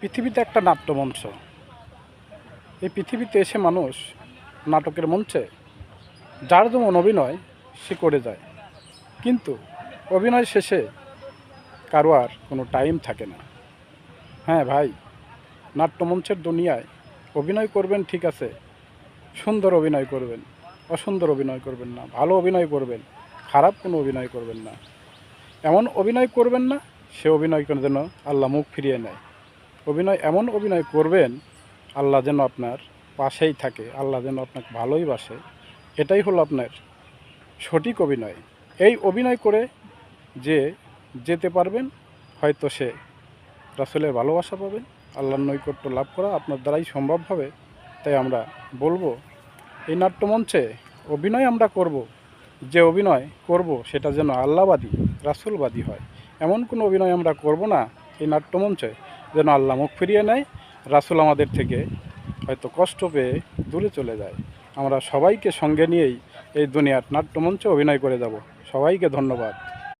পৃথিবীতে একটা নাট্যমঞ্চ। এই পৃথিবীতে এসে মানুষ নাটকের মঞ্চে যার যেমন অভিনয় সে করে যায়, কিন্তু অভিনয় শেষে কারো আর কোনো টাইম থাকে না। হ্যাঁ ভাই, নাট্যমঞ্চের দুনিয়ায় অভিনয় করবেন ঠিক আছে, সুন্দর অভিনয় করবেন, অসুন্দর অভিনয় করবেন না, ভালো অভিনয় করবেন, খারাপ কোনো অভিনয় করবেন না। এমন অভিনয় করবেন না সে অভিনয় করে যেন আল্লাহ মুখ ফিরিয়ে নেয়। এমন অভিনয় করবেন আল্লাহ যেন আপনার পাশেই থাকে, আল্লাহ যেন আপনাকে ভালোই বাসে। এটাই হলো আপনার সঠিক অভিনয়। এই অভিনয় করে যে যেতে পারবেন, হয়তো সে রাসূলের ভালোবাসা পাবেন, আল্লাহর নৈকট্য লাভ করা আপনার দ্বারাই সম্ভব হবে। তাই আমরা বলবো, এই নাট্যমঞ্চে অভিনয় আমরা করব, যে অভিনয় করব সেটা যেন আল্লাহবাদী, রাসূলবাদী হয়। এমন কোনো অভিনয় আমরা করব না এই নাট্যমঞ্চে যেন আল্লাহ মুখ ফিরিয়ে নেয়, রাসূল আমাদের থেকে হয়তো কষ্ট পেয়ে দূরে চলে যায়। আমরা সবাইকে সঙ্গে নিয়েই এই দুনিয়ার নাট্যমঞ্চে অভিনয় করে যাব। সবাইকে ধন্যবাদ।